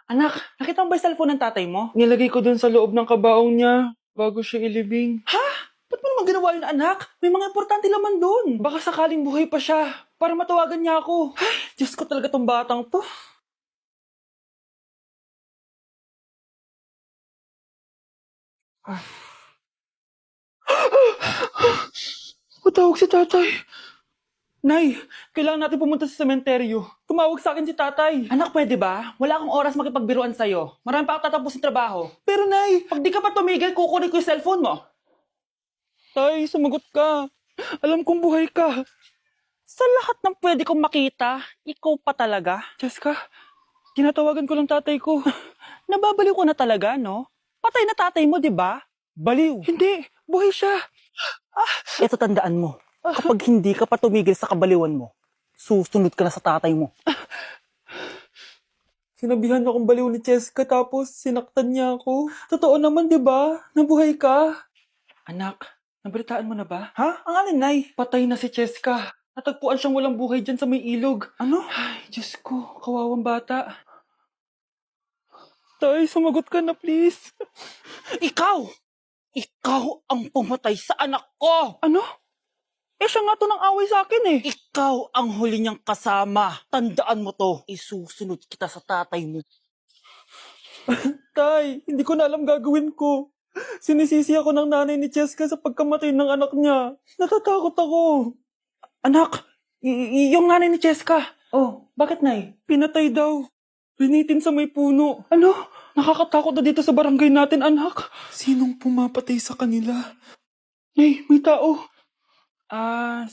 Anak, nakita mo ba yung cellphone ng tatay mo? Nilagay ko dun sa loob ng kabaong niya bago siya ilibing. Ba't mo naman ginawa yun, anak? May mga importante laman doon. Baka sakaling buhay pa siya para matawagan niya ako. Ay, Diyos ko talaga tong batang to. Matawag si tatay. Nay, kailangan natin pumunta sa sementeryo. Tumawag sa akin si tatay. Anak, pwede ba? Wala akong oras makipagbiruan sa'yo. Marami pa ako tatapusin trabaho. Pero nay, pag di ka pa tumigil, kukunin ko yung cellphone mo. Tay, sumagot ka. Alam kong buhay ka. Sa lahat ng pwede kong makita, ikaw pa talaga. Jessica, tinatawagan ko lang tatay ko. Nababaliw ko na talaga, no? Patay na tatay mo, di ba? Baliw. Hindi, buhay siya. Ito tandaan mo, kapag hindi ka pa tumigil sa kabaliwan mo, susunod ka na sa tatay mo. Sinabihan akong baliw ni Jessica tapos sinaktan niya ako. Totoo naman, di ba? Nabuhay ka. Anak, nabalitaan mo na ba? Ha? Ang alin, Nay? Patay na si Jessica. Natagpuan siyang walang buhay dyan sa may ilog. Ano? Ay, Diyos ko, kawawang bata. Tay, sumagot ka na, please. Ikaw! Ikaw ang pumatay sa anak ko! Ano? Eh, siya nga to ng away sa akin eh. Ikaw ang huli niyang kasama. Tandaan mo to. Isusunod kita sa tatay mo. Tay, hindi ko na alam gagawin ko. Sinisisi ako ng nanay ni Jessica sa pagkamatay ng anak niya. Natatakot ako. Anak, yung nanay ni Jessica. Oh, Bakit, Nay? pinatay daw. Pinitin sa may puno. Ano? Nakakatakot na dito sa barangay natin, anak. Sinong pumapatay sa kanila? Nay, may tao.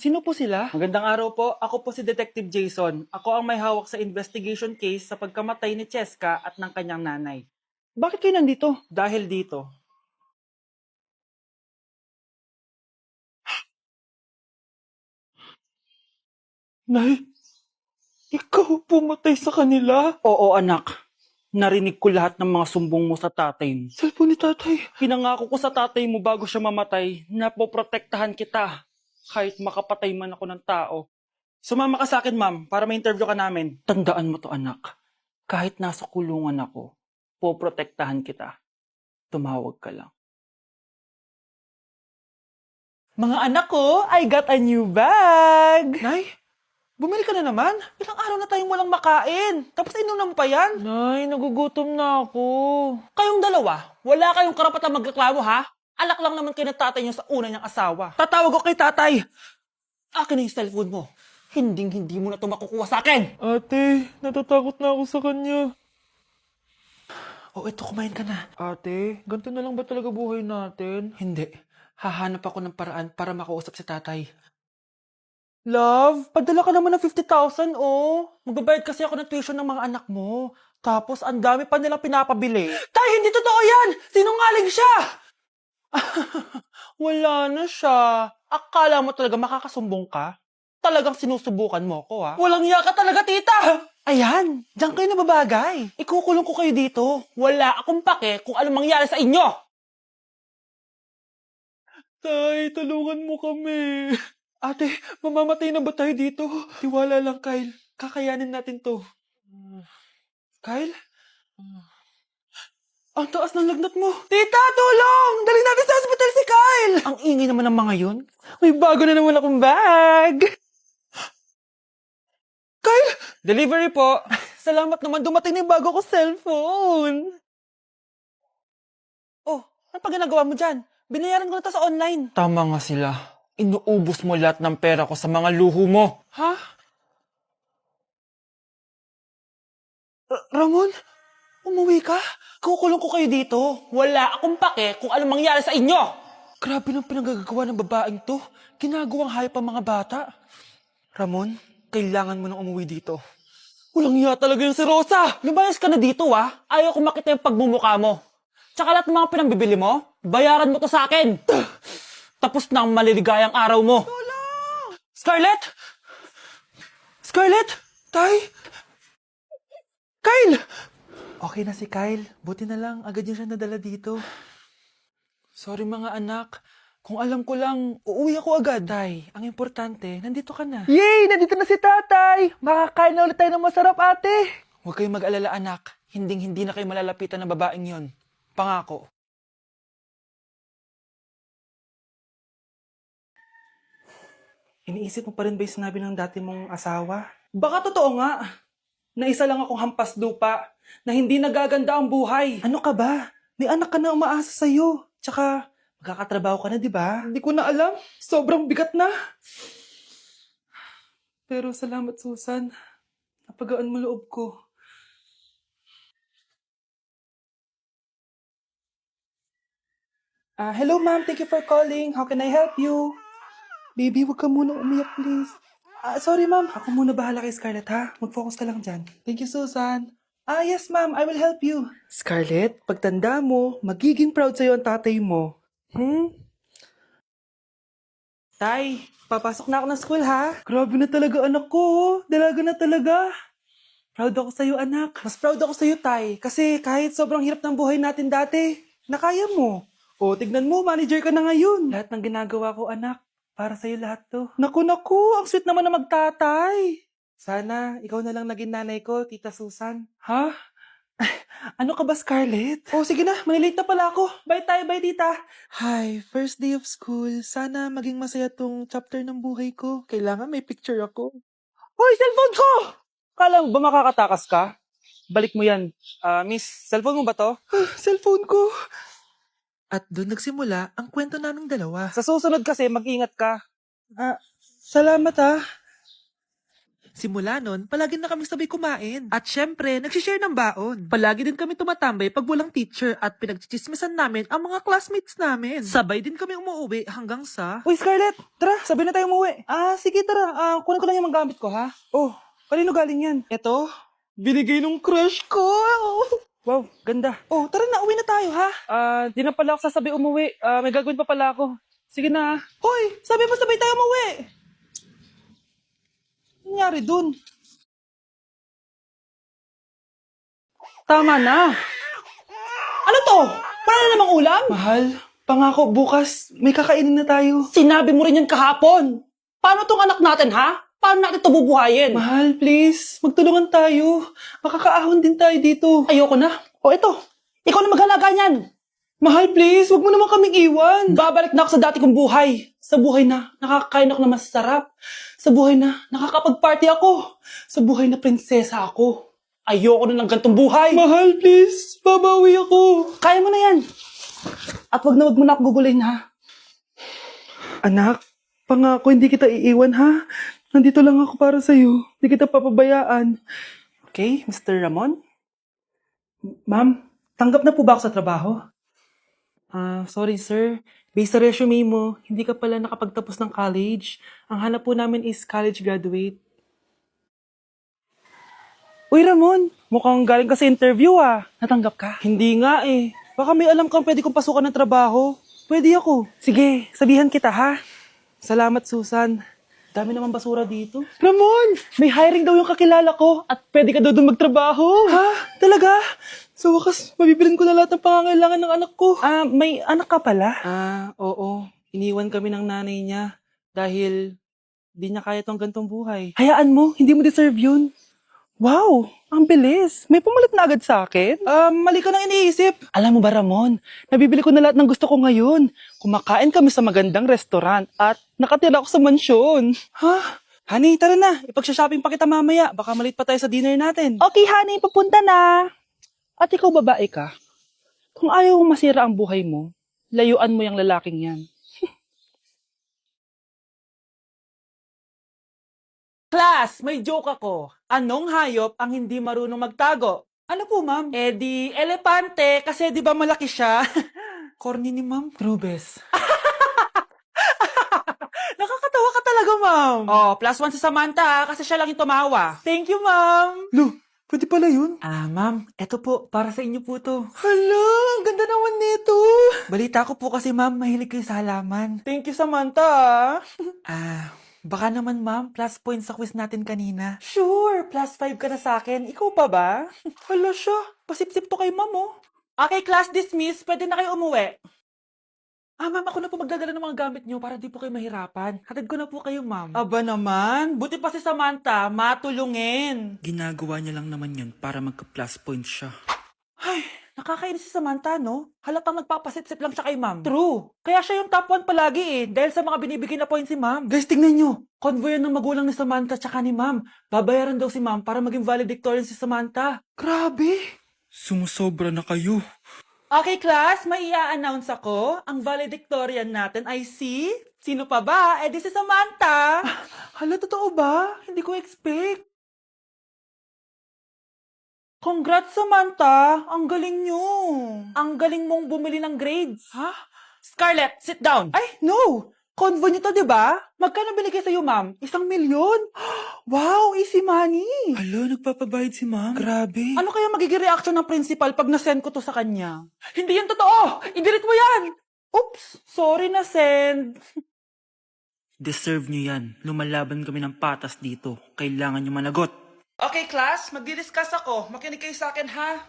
Sino po sila? Magandang araw po. Ako po si Detective Jason. Ako ang may hawak sa investigation case sa pagkamatay ni Cheska at ng kanyang nanay. Bakit kayo nandito? Dahil dito. Nay, ikaw pumatay sa kanila? Oo, anak. Narinig ko lahat ng mga sumbong mo sa tatay mo. Cellphone ni tatay. Pinangako ko sa tatay mo bago siya mamatay na poprotektahan kita kahit makapatay man ako ng tao. Sumama ka sa akin, ma'am, para may interview ka namin. Tandaan mo to, anak. Kahit nasa kulungan ako, poprotektahan kita. Tumawag ka lang. Mga anak ko, I got a new bag! Nay, bumili ka na naman? Ilang araw na tayong walang makain. Tapos inunan pa yan. Nay, nagugutom na ako. Kayong dalawa, wala kayong karapatan magreklamo, ha? Alak lang naman kayo ng tatay niyo sa una niyang asawa. Tatawag ko kay tatay. Akin na yung cellphone mo. Hinding-hindi mo na ito makukuha sa akin. Ate, natatakot na ako sa kanya. Oh, ito, kumain ka na. Ate, ganito na lang ba talaga buhay natin? Hindi. Hahanap ako ng paraan para makausap si tatay. Love, Padala ka naman ng 50,000, oh. Magbabayad kasi ako ng tuition ng mga anak mo. Tapos, ang dami pa nilang pinapabili. Tay, hindi totoo yan! Sinungaling siya! Wala na siya. Akala mo talaga makakasumbong ka? Talagang sinusubukan mo ko, ha? Walang iya ka talaga, tita! Ayan, diyan kayo nababagay. Ikukulong ko kayo dito. Wala akong pake kung anong mangyari sa inyo. Tay, tulungan mo kami. Ate, mamamatay na ba tayo dito? Tiwala lang, Kyle. Kakayanin natin to. Kyle? Ang taas ng lagnat mo. Tita, tulong! Dali natin sa hospital si Kyle! Ang ingay naman ng mga yun. May bago na naman akong bag. Kyle! Delivery po. Salamat naman, dumating na yung bago ko cellphone. Oh, ano pa ginagawa mo dyan? Binayaran ko na to sa online. Tama nga sila. Inuubos mo lahat ng pera ko sa mga luho mo. Ha? Ramon? Umuwi ka? Kukulong ko kayo dito. Wala akong pake kung anong mangyari sa inyo. Grabe ng pinagagawa ng babaeng to. Ginagawang hayop ang mga bata. Ramon, kailangan mo nang umuwi dito. Walang iya talaga yung si Rosa. Lumayas ka na dito, ah. Ayaw ko makita yung pagmumukha mo. Tsaka lahat ng mga pinambibili mo, bayaran mo to sa akin. Tapos na ang maliligayang araw mo. Scarlett! Scarlett! Tay! Kyle! Okay na si Kyle. Buti na lang, agad niya siya nadala dito. Sorry mga anak. Kung alam ko lang, uuwi ako agad. Tay, ang importante, nandito ka na. Yay! Nandito na si tatay! Makakain na ulit tayo ng masarap, ate! Huwag kayong mag-alala anak. Hinding-hindi na kayo malalapitan ng babaeng yon. Pangako. Iniisip mo pa rin ba yung sinabi ng dati mong asawa? Baka totoo nga, na isa lang akong hampas lupa, na hindi nagaganda ang buhay. Ano ka ba? May anak ka na umaasa sa'yo. Tsaka, magkakatrabaho ka na, di ba? Hindi ko na alam. Sobrang bigat na. Pero salamat, Susan. Napagaan mo loob ko. Hello, ma'am. Thank you for calling. How can I help you? Baby, huwag ka muna umiyak, please. Sorry, ma'am. Ako muna bahala kay Scarlett, ha? Mag-focus ka lang dyan. Thank you, Susan. Yes, ma'am. I will help you. Scarlett, pagtanda mo, magiging proud sa'yo ang tatay mo. Tay, papasok na ako ng school, ha? Grabe na talaga, anak ko. Oh. Dalaga na talaga. Proud ako sa'yo, anak. Mas proud ako sa'yo, Tay. Kasi kahit sobrang hirap ng buhay natin dati, nakaya mo. O, tignan mo, manager ka na ngayon. Lahat ng ginagawa ko, anak, para sa'yo lahat to. Naku, ang sweet naman na magtatay. Sana, ikaw na lang naging nanay ko, Tita Susan. Ha? Ano ka ba, Scarlett? Oh, sige na, malilate na pala ako. Bye tayo, bye, Tita. Hi, first day of school. Sana maging masaya tong chapter ng buhay ko. Kailangan may picture ako. Hoy, cellphone ko! Kala mo ba makakatakas ka? Balik mo yan. Miss, cellphone mo ba to? Cellphone ko. At doon nagsimula ang kwento naming dalawa. Sa susunod kasi, mag-ingat ka. Salamat Simula nun, palagi na kami sabay kumain. At syempre, nagsishare ng baon. Palagi din kami tumatambay pag walang teacher at pinagchichismisan namin ang mga classmates namin. Sabay din kami umuwi hanggang sa... Uy, Scarlett! Tara, sabay na tayo umuwi. Sige, tara. Kunin ko lang yung mga gamit ko, ha? Oh, kanino galing yan? Eto, binigay nung crush ko. Wow, ganda. Oh, tara na, uwi na tayo, ha? Di na pala ako sasabay umuwi. May gagawin pa pala ako. Sige na. Hoy, sabi mo sabay tayo umuwi. Ano nangyari dun? Tama na. Ano to? Para na namang ulam? Mahal, pangako bukas may kakainin na tayo. Sinabi mo rin yan kahapon. Paano tong anak natin, ha? Paano natin ito bubuhayin? Mahal, please, magtulungan tayo. Makakaahon din tayo dito. Ayoko na. O ito, ikaw na maghalaga niyan. Mahal, please, wag mo naman kaming iwan. Babalik na ako sa dati kong buhay. Sa buhay na nakakain ako na masarap. Sa buhay na nakakapag-party ako. Sa buhay na prinsesa ako. Ayoko na ng gantong buhay. Mahal, please, babawi ako. Kaya mo na yan. At wag na ako gugulin, ha? Anak, pangako hindi kita iiwan, ha? Nandito lang ako para sa'yo. Hindi kita papabayaan. Okay, Mr. Ramon? Ma'am, tanggap na po ba ako sa trabaho? Sorry sir. Based sa resume mo, hindi ka pala nakapagtapos ng college. Ang hanap po namin is college graduate. Uy Ramon, mukhang galing ka sa interview Natanggap ka? Hindi nga eh. Baka may alam kang pwede kong pasukan ng trabaho. Pwede ako. Sige, sabihan kita ha. Salamat Susan. Dami naman basura dito. Ramon! May hiring daw yung kakilala ko at pwede ka daw doon magtrabaho. Ha? Talaga? Sa wakas, mabibilin ko na lahat ng pangangailangan ng anak ko. May anak ka pala? Oo. Iniwan kami ng nanay niya dahil di niya kaya tong gantong buhay. Hayaan mo, hindi mo deserve yun. Wow, ang bilis. May pumalit na agad sa akin? Mali ka nang iniisip. Alam mo ba Ramon, nabibili ko na lahat ng gusto ko ngayon. Kumakain kami sa magandang restaurant at nakatira ako sa mansyon. Ha? Honey, tara na. Ipag-shopping pa kita mamaya. Baka malit pa tayo sa dinner natin. Okay, honey, papunta na. At ikaw babae ka, kung ayaw mong masira ang buhay mo, layuan mo yung lalaking yan. Class, may joke ako. Anong hayop ang hindi marunong magtago? Ano po, ma'am? Di elepante kasi di ba malaki siya? Corny ni ma'am. Rubes. Nakakatawa ka talaga, ma'am. +1 sa Samantha kasi siya lang yung tumawa. Thank you, ma'am. Lu, pwede pala yun? Ma'am, eto po, para sa inyo po to. Hala, ang ganda naman nito. Balita ko po kasi, ma'am, mahilig kayo sa halaman. Thank you, Samantha. Baka naman, ma'am, plus points sa quiz natin kanina. Sure, +5 ka na sa akin. Ikaw pa ba? Hala siya, pasip-sip to kay ma'am, oh. Okay, class dismissed. Pwede na kayo umuwi. Ma'am, ako na po magdadala ng mga gamit niyo para di po kayo mahirapan. Hatid ko na po kayo, ma'am. Aba naman, buti pa si Samantha, matulungin. Ginagawa niya lang naman yun para magka-plus point siya. Ay, nakakainis si Samantha, no? Halatang nagpapasip-sip lang siya kay ma'am. True. Kaya siya yung top 1 palagi dahil sa mga binibigay na points si ma'am. Guys, tingnan nyo. Convoy yan ng magulang ni Samantha tsaka ni ma'am. Babayaran daw si ma'am para maging valedictorian si Samantha. Grabe. Sumusobra na kayo. Okay, class, may i-announce ako. Ang valedictorian natin ay si... Sino pa ba? Eh, di si Samantha. Hala, totoo ba? Hindi ko expect. Congrats, Samantha! Ang galing nyo! Ang galing mong bumili ng grades. Ha? Scarlett, sit down! Ay, no! Convo nyo to, di ba? Magkano binigay sa'yo, ma'am? 1,000,000? Wow, easy money! Hala, nagpapabayad si ma'am. Grabe. Ano kaya magiging reaction ng principal pag nasend ko to sa kanya? Hindi yan totoo! I-delete mo yan! Oops! Sorry na send. Deserve niyo yan. Lumalaban kami ng patas dito. Kailangan niyo managot. Okay, class. Magdi-discuss ako. Makinig kayo sa akin, ha?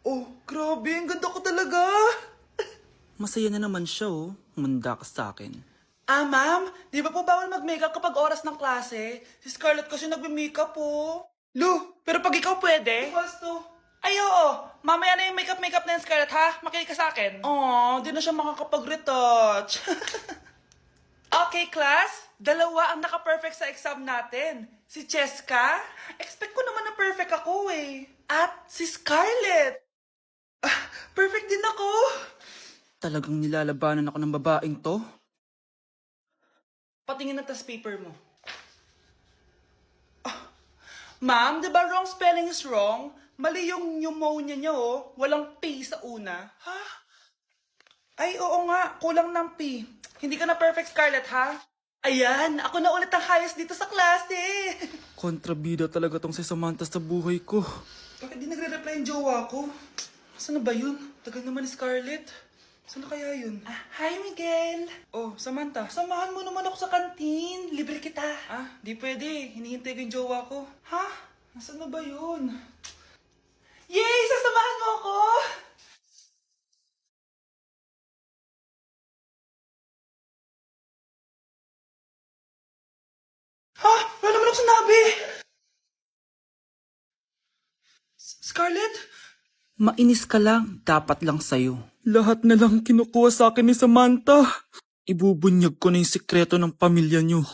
Oh, grabe. Ang ganda ko talaga. Masaya na naman siya, oh. Munda ka sa akin. Ma'am, di ba po bawal mag-makeup kapag oras ng klase? Si Scarlett kasi nagme-makeup po. Lu, pero pag ikaw pwede? Basto. Ay, oo. Mamaya na yung makeup na yung Scarlett, ha? Makinig ka sa akin. Di na siya makakapag-retouch. Okay, class. 2 ang naka-perfect sa exam natin. Si Cheska. Expect ko naman na perfect ako eh. At si Scarlett. Perfect din ako. Talagang nilalabanan ako ng babaeng to? Patingin na tas paper mo. Ma'am, di ba wrong spelling is wrong? Mali yung pneumonia niya, oh. Walang P sa una. Ha? Ay, oo nga. Kulang ng P. Hindi ka na perfect, Scarlett, ha? Ayan, ako na ulit ang highest dito sa klase. Kontrabida talaga tong si Samantha sa buhay ko. Bakit di nagre-reply yung jowa ko? Saan na ba yun? Tagal naman ni Scarlett. Saan na kaya yun? Hi, Miguel. Oh, Samantha. Samahan mo naman ako sa kantin. Libre kita. Di pwede. Hinihintay ko yung jowa ko. Ha? Nasaan na ba yun? Yay! Sasamahan mo ako! Ha? Wala naman ako sinabi! Scarlett? Mainis ka lang. Dapat lang sa'yo. Lahat na lang kinukuha sa akin ni Samantha. Ibubunyag ko na yung sikreto ng pamilya niyo.